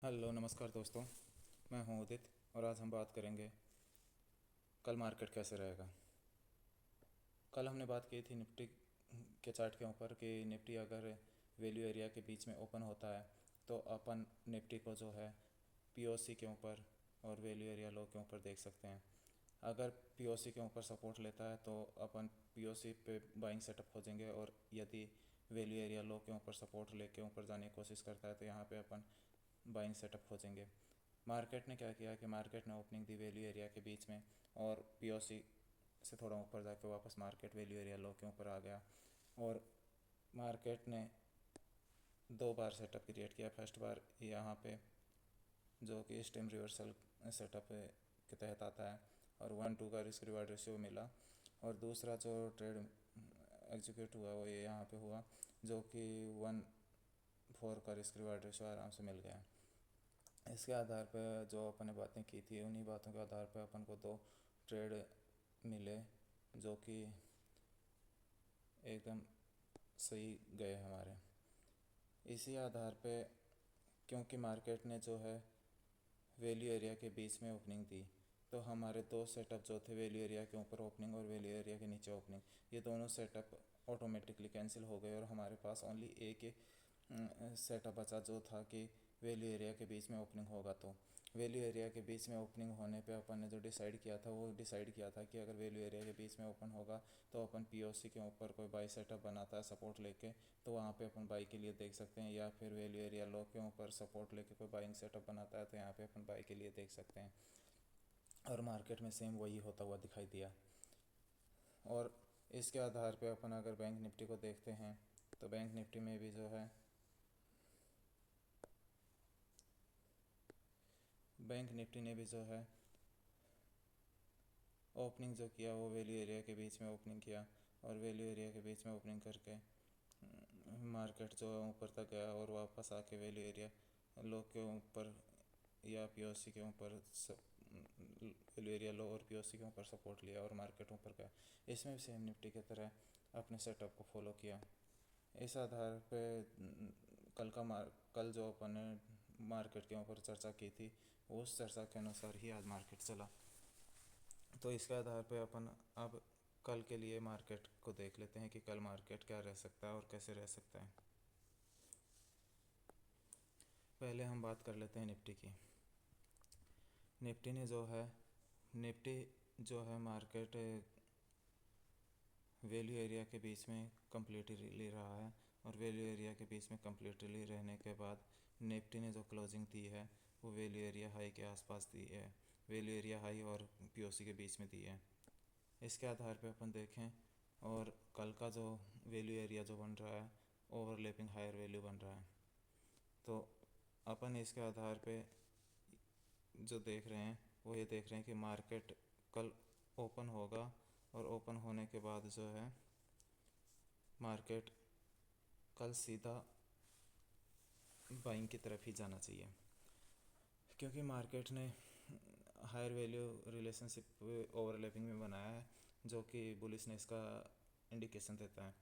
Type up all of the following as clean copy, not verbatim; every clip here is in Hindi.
हेलो नमस्कार दोस्तों। मैं हूं उदित और आज हम बात करेंगे कल मार्केट कैसे रहेगा। कल हमने बात की थी निफ्टी के चार्ट के ऊपर कि निफ्टी अगर वैल्यू एरिया के बीच में ओपन होता है तो अपन निफ्टी को जो है पीओसी के ऊपर और वैल्यू एरिया लो के ऊपर देख सकते हैं। अगर पीओसी के ऊपर सपोर्ट लेता है तो अपन पीओसी पे बाइंग सेटअप खोजेंगे, और यदि वैल्यू एरिया लो के ऊपर सपोर्ट लेके ऊपर जाने की कोशिश करता है तो यहाँ पे अपन बाइंग सेटअप खोजेंगे। मार्केट ने क्या किया कि मार्केट ने ओपनिंग दी वैल्यू एरिया के बीच में, और पीओसी से थोड़ा ऊपर जाके वापस मार्केट वैल्यू एरिया लो के ऊपर आ गया। और मार्केट ने दो बार सेटअप क्रिएट किया। फर्स्ट बार यहाँ पे जो कि स्टेम रिवर्सल सेटअप के तहत आता है और 1-2 का रिस्क रिवार्ड रेशियो मिला। और दूसरा जो ट्रेड एग्जीक्यूट हुआ वो ये यहाँ पे हुआ, जो कि 1-4 का रिस्क रिवार्ड रेशियो आराम से मिल गया। इसके आधार पर जो अपन ने बातें की थी उन्हीं बातों के आधार पर अपन को दो ट्रेड मिले जो कि एकदम सही गए हमारे। इसी आधार पे क्योंकि मार्केट ने जो है वैल्यू एरिया के बीच में ओपनिंग दी, तो हमारे दो सेटअप जो थे वैल्यू एरिया के ऊपर ओपनिंग और वैल्यू एरिया के नीचे ओपनिंग, ये दोनों सेटअप ऑटोमेटिकली कैंसिल हो गए और हमारे पास ओनली एक ही सेटअप बचा जो था कि वैल्यू एरिया के बीच में ओपनिंग होगा। तो वैल्यू एरिया के बीच में ओपनिंग होने पे अपन ने जो डिसाइड किया था वो डिसाइड किया था कि अगर वैल्यू एरिया के बीच में ओपन होगा तो अपन पीओसी के ऊपर कोई बाई सेटअप बनाता है सपोर्ट लेके, तो वहाँ पे अपन बाई के लिए देख सकते हैं, या फिर वैल्यू एरिया लो के ऊपर सपोर्ट लेके कोई बाइंग सेटअप बनाता है तो यहाँ पे अपन बाई के लिए देख सकते हैं। और मार्केट में सेम वही होता हुआ दिखाई दिया। और इसके आधार पे अपन अगर बैंक निफ्टी को देखते हैं तो बैंक निफ्टी में भी जो है बैंक निफ्टी ने भी जो है ओपनिंग जो किया वो वैल्यू एरिया के बीच में ओपनिंग किया, और वैल्यू एरिया के बीच में ओपनिंग करके मार्केट जो है ऊपर तक गया और वापस आके वैल्यू एरिया लो के ऊपर या पीओसी के ऊपर वैल्यू एरिया लो और पीओसी के ऊपर सपोर्ट लिया और मार्केट ऊपर गया। इसमें भी सेम निफ्टी की तरह अपने सेटअप को फॉलो किया। इस आधार पे कल जो अपन ने मार्केट के ऊपर चर्चा की थी उस चर्चा के अनुसार ही आज मार्केट चला। तो इसके आधार पे अपन अब कल के लिए मार्केट को देख लेते हैं कि कल मार्केट क्या रह सकता है और कैसे रह सकता है। पहले हम बात कर लेते हैं निफ्टी की। निफ्टी ने जो है निफ्टी जो है मार्केट वैल्यू एरिया के बीच में कम्प्लीटली रहा है, और वैल्यू एरिया के बीच में कम्प्लीटली रहने के बाद निफ्टी ने जो क्लोजिंग दी है वो वैल्यू एरिया हाई के आसपास दी है, वैल्यू एरिया हाई और पीओसी के बीच में दी है। इसके आधार पे अपन देखें और कल का जो वैल्यू एरिया जो बन रहा है ओवरलैपिंग हायर वैल्यू बन रहा है, तो अपन इसके आधार पे जो देख रहे हैं वो ये देख रहे हैं कि मार्केट कल ओपन होगा और ओपन होने के बाद जो है मार्केट कल सीधा बाइंग की तरफ ही जाना चाहिए, क्योंकि मार्केट ने हायर वैल्यू रिलेशनशिप ओवरलैपिंग में बनाया है जो कि बुलिशनेस का इंडिकेशन देता है।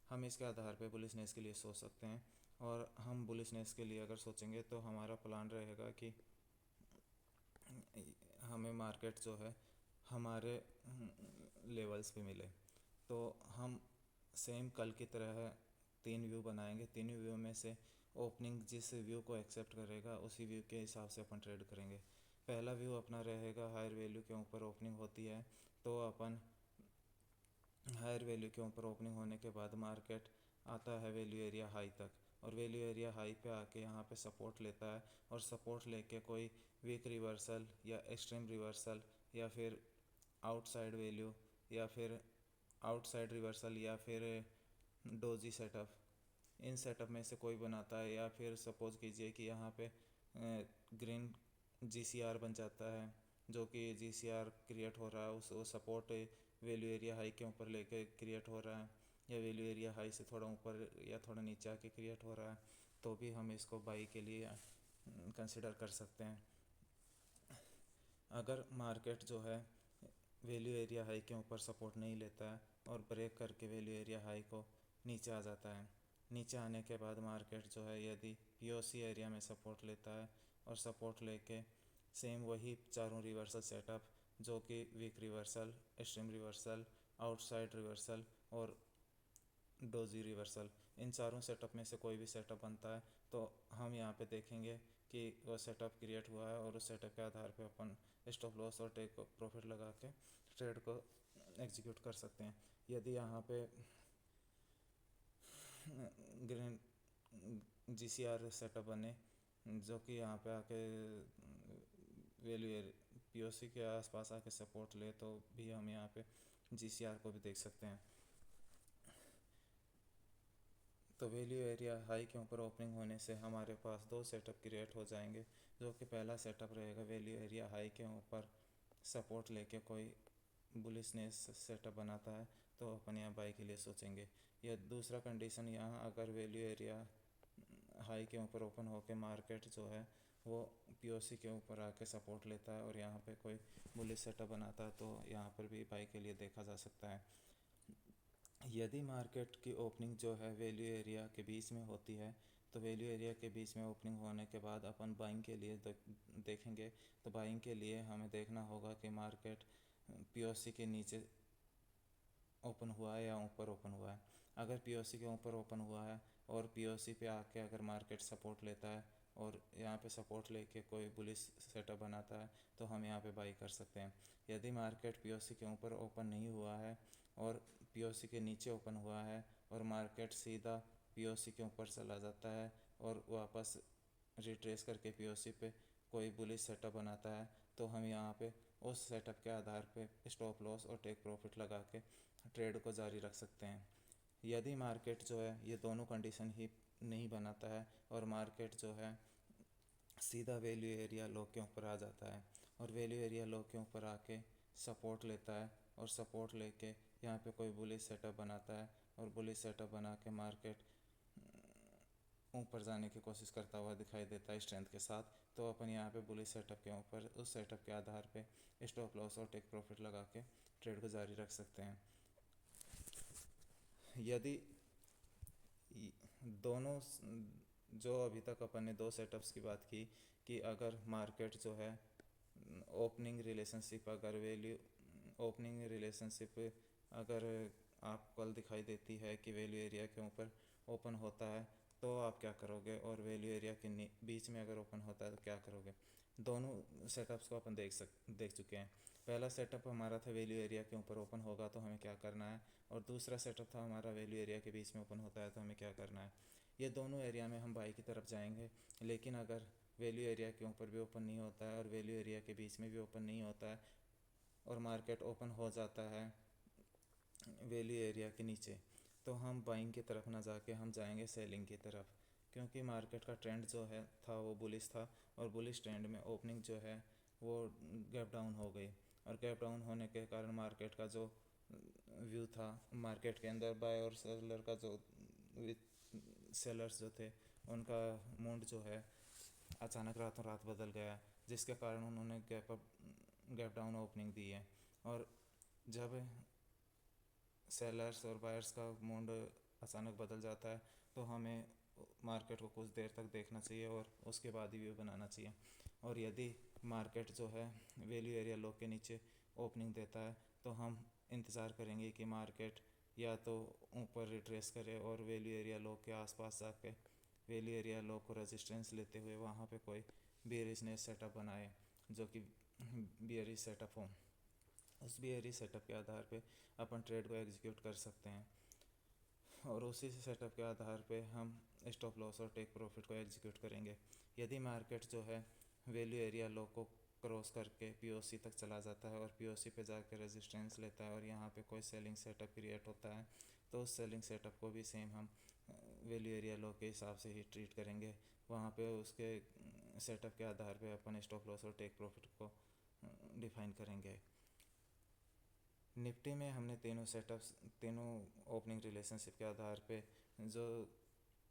हम इसके आधार पे बुलिशनेस के लिए सोच सकते हैं, और हम बुलिशनेस के लिए अगर सोचेंगे तो हमारा प्लान रहेगा कि हमें मार्केट जो है हमारे लेवल्स पे मिले। तो हम सेम कल की तरह तीन व्यू बनाएंगे, तीनों व्यू में से ओपनिंग जिस व्यू को एक्सेप्ट करेगा उसी व्यू के हिसाब से अपन ट्रेड करेंगे। पहला व्यू अपना रहेगा हायर वैल्यू के ऊपर ओपनिंग होती है तो अपन हायर वैल्यू के ऊपर ओपनिंग होने के बाद मार्केट आता है वैल्यू एरिया हाई तक, और वैल्यू एरिया हाई पे आके यहाँ पे सपोर्ट लेता है, और सपोर्ट लेके कोई वीक रिवर्सल या एक्सट्रीम रिवर्सल या फिर आउटसाइड वैल्यू या फिर आउटसाइड रिवर्सल या फिर डोजी सेटअप, इन सेटअप में से कोई बनाता है। या फिर सपोज कीजिए कि यहाँ पे ग्रीन जीसीआर बन जाता है, जो कि जीसीआर क्रिएट हो रहा है उस सपोर्ट वैल्यू एरिया हाई के ऊपर लेके क्रिएट हो रहा है, या वैल्यू एरिया हाई से थोड़ा ऊपर या थोड़ा नीचे आके क्रिएट हो रहा है, तो भी हम इसको बाई के लिए कंसिडर कर सकते हैं। अगर मार्केट जो है वैल्यू एरिया हाई के ऊपर सपोर्ट नहीं लेता है और ब्रेक करके वैल्यू एरिया हाई को नीचे आ जाता है, नीचे आने के बाद मार्केट जो है यदि पीओसी एरिया में सपोर्ट लेता है और सपोर्ट लेके सेम वही चारों रिवर्सल सेटअप जो कि weak reversal, extreme reversal, outside reversal और डोजी रिवर्सल, इन चारों सेटअप में से कोई भी सेटअप बनता है तो हम यहाँ पे देखेंगे कि वो सेटअप क्रिएट हुआ है और उस सेटअप के आधार पे अपन स्टॉप लॉस और टेक प्रॉफिट लगा के ट्रेड को एग्जीक्यूट कर सकते हैं। यदि यहाँ पे ग्रीन GCR सेटअप बने जो कि यहाँ पे आके वैल्यू POC के आसपास आके सपोर्ट ले तो भी हम यहाँ पे GCR को भी देख सकते हैं। तो वैल्यू एरिया हाई के ऊपर ओपनिंग होने से हमारे पास दो सेटअप क्रिएट हो जाएंगे, जो कि पहला सेटअप रहेगा वैल्यू एरिया हाई के ऊपर सपोर्ट लेके कोई बुलिशनेस सेटअप बनाता है तो अपन यहाँ बाई के लिए सोचेंगे। या दूसरा कंडीशन, यहाँ अगर वैल्यू एरिया हाई के ऊपर ओपन होके मार्केट जो है वो POC के ऊपर आके सपोर्ट लेता है और यहाँ पे कोई बुलिश सेटअप बनाता है तो यहाँ पर भी बाई के लिए देखा जा सकता है। यदि मार्केट की ओपनिंग जो है वैल्यू एरिया के बीच में होती है तो वैल्यू एरिया के बीच में ओपनिंग होने के बाद अपन बाइंग के लिए देखेंगे। तो बाइंग के लिए हमें देखना होगा कि मार्केट POC के नीचे ओपन हुआ है या ऊपर ओपन हुआ है। अगर POC के ऊपर ओपन हुआ है और POC पे आके अगर मार्केट सपोर्ट लेता है और यहाँ पे सपोर्ट लेके कोई बुलिश सेटअप बनाता है तो हम यहाँ पे बाई कर सकते हैं। यदि मार्केट POC के ऊपर ओपन नहीं हुआ है और POC के नीचे ओपन हुआ है और मार्केट सीधा POC के ऊपर चला जाता है और वापस रिट्रेस करके POC पे कोई बुलिश सेटअप बनाता है तो हम यहाँ पे उस सेटअप के आधार पे स्टॉप लॉस और टेक प्रॉफिट लगा के ट्रेड को जारी रख सकते हैं। यदि मार्केट जो है ये दोनों कंडीशन ही नहीं बनाता है और मार्केट जो है सीधा वैल्यू एरिया लो के ऊपर आ जाता है और वैल्यू एरिया लो के ऊपर आके सपोर्ट लेता है और सपोर्ट लेके यहाँ पे कोई बुलिश सेटअप बनाता है और बुलिश सेटअप बना के मार्केट ऊपर जाने की कोशिश करता हुआ दिखाई देता है स्ट्रेंथ के साथ, तो अपन यहाँ पे बुलिश सेटअप के ऊपर उस सेटअप के आधार पे स्टॉप लॉस और टेक प्रॉफिट लगा के ट्रेड को जारी रख सकते हैं। यदि दोनों जो अभी तक अपन ने दो सेटअप्स की बात की कि अगर मार्केट जो है ओपनिंग रिलेशनशिप अगर आप कल दिखाई देती है कि वैल्यू एरिया के ऊपर ओपन होता है तो आप क्या करोगे, और वैल्यू एरिया के बीच में अगर ओपन होता है तो क्या करोगे। दोनों सेटअप्स को अपन देख चुके हैं। पहला सेटअप हमारा था वैल्यू एरिया के ऊपर ओपन होगा तो हमें क्या करना है, और दूसरा सेटअप था हमारा वैल्यू एरिया के बीच में ओपन होता है तो हमें क्या करना है। ये दोनों एरिया में हम बाई की तरफ जाएंगे, लेकिन अगर वैल्यू एरिया के ऊपर भी ओपन नहीं होता है और वैल्यू एरिया के बीच में भी ओपन नहीं होता है और मार्केट ओपन हो जाता है वैल्यू एरिया के नीचे, तो हम बाइंग की तरफ ना जाके हम जाएंगे सेलिंग की तरफ, क्योंकि मार्केट का ट्रेंड जो है था वो बुलिश था और बुलिश ट्रेंड में ओपनिंग जो है वो गैप डाउन हो गई और गैप डाउन होने के कारण मार्केट का जो व्यू था, मार्केट के अंदर बाय और सेलर का जो सेलर्स जो थे उनका मूड जो है अचानक रातों रात बदल गया, जिसके कारण उन्होंने गैप डाउन ओपनिंग दी है। और जब सेलर्स और बायर्स का मूड अचानक बदल जाता है तो हमें मार्केट को कुछ देर तक देखना चाहिए और उसके बाद ही व्यू बनाना चाहिए। और यदि मार्केट जो है वैल्यू एरिया लो के नीचे ओपनिंग देता है तो हम इंतज़ार करेंगे कि मार्केट या तो ऊपर रिट्रेस करे और वैल्यू एरिया लो के आसपास जाके वैल्यू एरिया लो को रेजिस्टेंस लेते हुए वहाँ पे कोई बेयरिशनेस सेटअप बनाए जो कि बियरिश सेटअप हो। उस बियरिश सेटअप के आधार पे अपन ट्रेड को एग्जीक्यूट कर सकते हैं और उसी सेटअप के आधार पे हम स्टॉप लॉस और टेक प्रॉफिट को एग्जीक्यूट करेंगे। यदि मार्केट जो है वैल्यू एरिया लो को क्रॉस करके POC तक चला जाता है और POC पे जाकर रेजिस्टेंस लेता है और यहाँ पे कोई सेलिंग सेटअप क्रिएट होता है तो उस सेलिंग सेटअप को भी सेम हम वैल्यू एरिया लो के हिसाब से ही ट्रीट करेंगे। वहाँ पे उसके सेटअप के आधार पे अपन स्टॉप लॉस और टेक प्रॉफिट को डिफाइन करेंगे। निफ्टी में हमने तीनों ओपनिंग रिलेशनशिप के आधार पे जो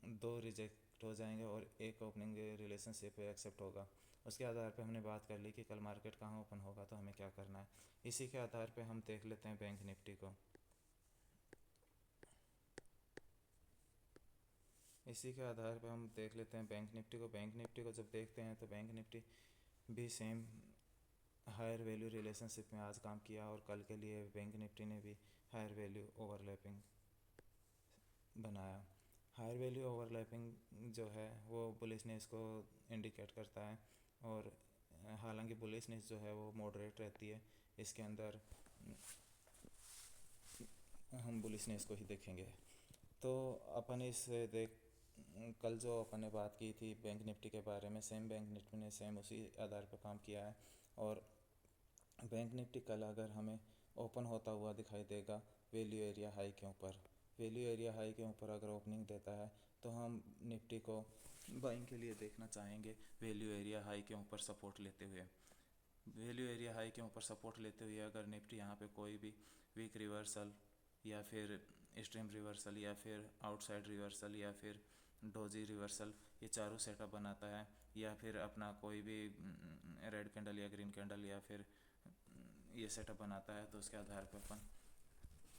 दो रिजेक्ट हो जाएंगे और एक ओपनिंग रिलेशनशिप एक्सेप्ट होगा, उसके आधार पे हमने बात कर ली कि कल मार्केट कहाँ ओपन होगा तो हमें क्या करना है। इसी के आधार पे हम देख लेते हैं बैंक निफ्टी को। इसी के आधार पर हम देख लेते हैं बैंक निफ्टी को। बैंक निफ्टी को जब देखते हैं तो बैंक निफ्टी भी सेम हायर वैल्यू रिलेशनशिप में आज काम किया और कल के लिए बैंक निफ्टी ने भी हायर वैल्यू ओवरलैपिंग बनाया। हायर वैल्यू ओवरलैपिंग जो है वो बुलिशनेस को इंडिकेट करता है और हालांकि बुलिशनेस जो है वो मॉडरेट रहती है। इसके अंदर हम बुलिशनेस को ही देखेंगे। तो अपन इस देख कल जो अपन ने बात की थी बैंक निफ्टी के बारे में, सेम बैंक निफ्टी ने सेम उसी आधार पर काम किया है। और बैंक निफ्टी कल अगर हमें ओपन होता हुआ दिखाई देगा वैल्यू एरिया हाई के ऊपर, वैल्यू एरिया हाई के ऊपर अगर ओपनिंग देता है तो हम निफ्टी को बाइंग के लिए देखना चाहेंगे वैल्यू एरिया हाई के ऊपर सपोर्ट लेते हुए। वैल्यू एरिया हाई के ऊपर सपोर्ट लेते हुए अगर निफ्टी यहाँ पे कोई भी वीक रिवर्सल या फिर स्ट्रीम रिवर्सल या फिर आउटसाइड रिवर्सल या फिर डोजी रिवर्सल, ये चारों सेटअप बनाता है या फिर अपना कोई भी रेड कैंडल या ग्रीन कैंडल या फिर ये सेटअप बनाता है, तो उसके आधार पर अपन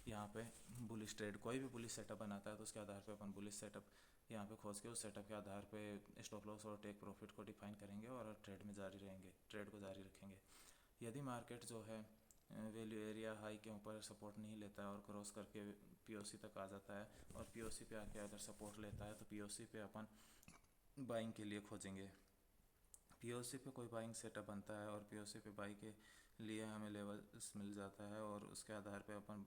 यहाँ पे बुलिश ट्रेड, कोई भी बुलिश सेटअप बनाता है तो उसके आधार पे अपन बुलिश सेटअप यहाँ पे खोज के उस सेटअप के आधार पे स्टॉप लॉस और टेक प्रॉफिट को डिफाइन करेंगे और ट्रेड में जारी रहेंगे, ट्रेड को जारी रखेंगे। यदि मार्केट जो है वैल्यू एरिया हाई के ऊपर सपोर्ट नहीं लेता है और क्रॉस करके पीओसी तक आ जाता है और पीओसी पे आके अगर सपोर्ट लेता है तो पीओसी पे अपन बाइंग के लिए खोजेंगे। पीओसी पे कोई बाइंग सेटअप बनता है और पीओसी पे बाई के लिए हमें लेवल्स मिल जाता है और उसके आधार पे अपन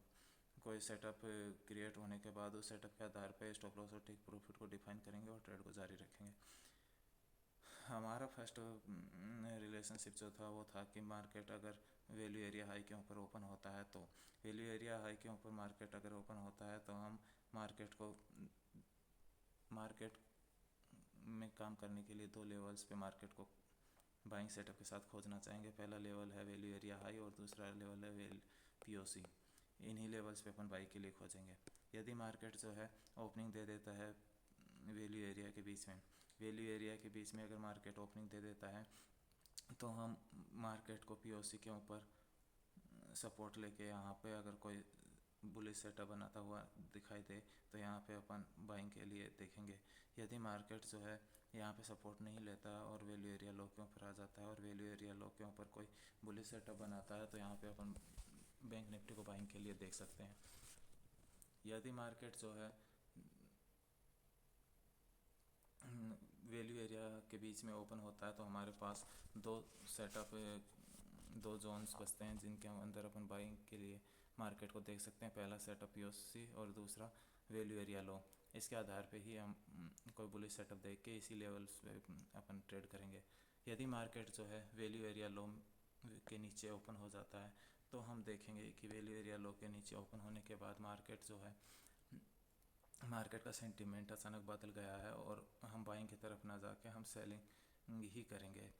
कोई सेटअप क्रिएट होने के बाद उस सेटअप के आधार पे स्टॉप लॉस और टेक प्रॉफिट को डिफाइन करेंगे और ट्रेड को जारी रखेंगे। हमारा फर्स्ट रिलेशनशिप जो था वो था कि मार्केट अगर वैल्यू एरिया हाई के ऊपर ओपन होता है तो वैल्यू एरिया हाई के ऊपर मार्केट अगर ओपन होता है तो हम मार्केट में काम करने के लिए दो लेवल्स पे मार्केट को बाइंग सेटअप के साथ खोजना चाहेंगे। पहला लेवल है वैल्यू एरिया हाई और दूसरा लेवल है पीओसी। इन्हीं लेवल्स पे अपन बाई के लिए खोजेंगे। यदि मार्केट जो है ओपनिंग दे देता है वैल्यू एरिया के बीच में, वैल्यू एरिया के बीच में अगर मार्केट ओपनिंग दे देता है तो हम मार्केट को पीओसी के ऊपर सपोर्ट लेके यहाँ पे अगर कोई बुलिश सेटअप बनाता हुआ दिखाई दे तो यहाँ पे अपन बाइंग के लिए देखेंगे। यदि मार्केट जो है यहाँ पे सपोर्ट नहीं लेता और वैल्यू एरिया लो के ऊपर आ जाता है और वैल्यू एरिया लो के ऊपर कोई बुलिश सेटअप बनाता है तो यहाँ पे अपन बैंक निफ्टी को बाइंग के लिए देख सकते हैं। यदि मार्केट जो है वैल्यू एरिया के बीच में ओपन होता है तो हमारे पास दो जोन्स बचते हैं जिनके अंदर अपन बाइंग के लिए मार्केट को देख सकते हैं। पहला सेटअप पीओसी और दूसरा वैल्यू एरिया लो। इसके आधार पे ही हम कोई बुलिश सेटअप देख के इसी लेवल्स पे अपन ट्रेड करेंगे। यदि मार्केट जो है वैल्यू एरिया लो के नीचे ओपन हो जाता है तो हम देखेंगे कि वैल्यू एरिया लो के नीचे ओपन होने के बाद मार्केट जो है मार्केट का सेंटीमेंट अचानक बदल गया है और हम बाइंग की तरफ ना जाके हम सेलिंग ही करेंगे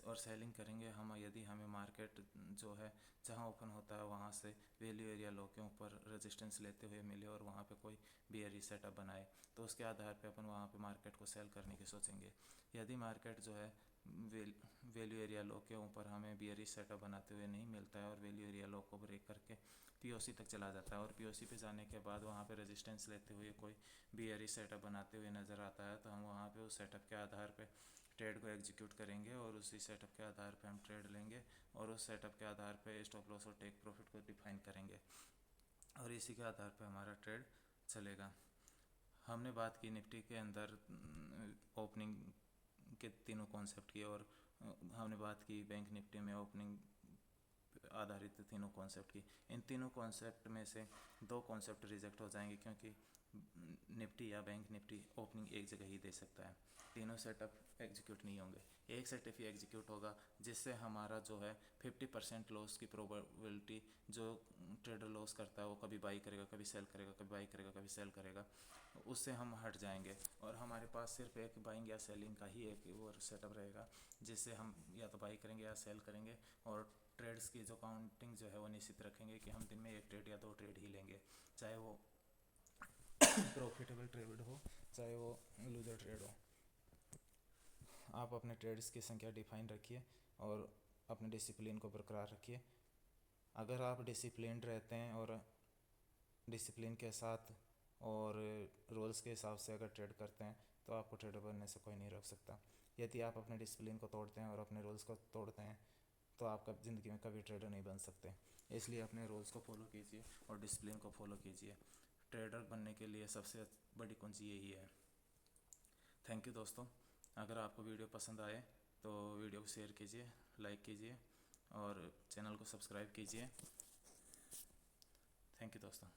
और सेलिंग करेंगे हम। यदि हमें मार्केट जो है जहां ओपन होता है वहां से वैल्यू एरिया लो के ऊपर रेजिस्टेंस लेते हुए मिले और वहां पे कोई बियरिश सेटअप बनाए तो उसके आधार पे अपन वहां पे मार्केट को सेल करने की सोचेंगे। यदि मार्केट जो है वैल्यू एरिया लो के ऊपर हमें बियरिश सेटअप बनाते हुए नहीं मिलता है और वैल्यू एरिया लो को ब्रेक करके पीओसी तक चला जाता है और पीओसी पे जाने के बाद वहाँ पे रेजिस्टेंस लेते हुए कोई बियरिश सेटअप बनाते हुए नज़र आता है तो हम वहाँ पे उस सेटअप के आधार पे ट्रेड को एग्जीक्यूट करेंगे और उसी सेटअप के आधार पे हम ट्रेड लेंगे और उस सेटअप के आधार पे स्टॉप लॉस और टेक प्रॉफिट को डिफाइन करेंगे और इसी के आधार पे हमारा ट्रेड चलेगा। हमने बात की निफ्टी के अंदर ओपनिंग के तीनों कॉन्सेप्ट की और हमने बात की बैंक निफ्टी में ओपनिंग आधारित तीनों कॉन्सेप्ट की। इन तीनों कॉन्सेप्ट में से दो कॉन्सेप्ट रिजेक्ट हो जाएंगे क्योंकि निफ्टी या बैंक निफ्टी ओपनिंग एक जगह ही दे सकता है, तीनों सेटअप एग्जीक्यूट नहीं होंगे। एक सेटअप ही एग्जीक्यूट होगा जिससे हमारा जो है 50% लॉस की प्रोबेबिलिटी, जो ट्रेडर लॉस करता है वो कभी बाई करेगा कभी सेल करेगा कभी बाई करेगा कभी सेल करेगा, उससे हम हट जाएंगे और हमारे पास सिर्फ एक बाइंग या सेलिंग का ही एक वो सेटअप रहेगा जिससे हम या तो बाई करेंगे या सेल करेंगे और ट्रेड्स की जो काउंटिंग जो है वो निश्चित रखेंगे कि हम दिन में एक ट्रेड या दो ट्रेड ही लेंगे, चाहे वो प्रॉफिटेबल ट्रेड हो चाहे वो लूजर ट्रेड हो। आप अपने ट्रेड्स की संख्या डिफाइन रखिए और अपने डिसिप्लिन को बरकरार रखिए। अगर आप डिसिप्लिन्ड रहते हैं और डिसिप्लिन के साथ और रूल्स के हिसाब से अगर ट्रेड करते हैं तो आपको ट्रेडर बनने से कोई नहीं रोक सकता। यदि आप अपने डिसिप्लिन को तोड़ते हैं और अपने रूल्स को तोड़ते हैं तो आप कब ज़िंदगी में कभी ट्रेडर नहीं बन सकते। इसलिए अपने रूल्स को फॉलो कीजिए और डिसिप्लिन को फॉलो कीजिए। ट्रेडर बनने के लिए सबसे बड़ी कुंजी यही है। थैंक यू दोस्तों। अगर आपको वीडियो पसंद आए तो वीडियो को शेयर कीजिए, लाइक कीजिए और चैनल को सब्सक्राइब कीजिए। थैंक यू दोस्तों।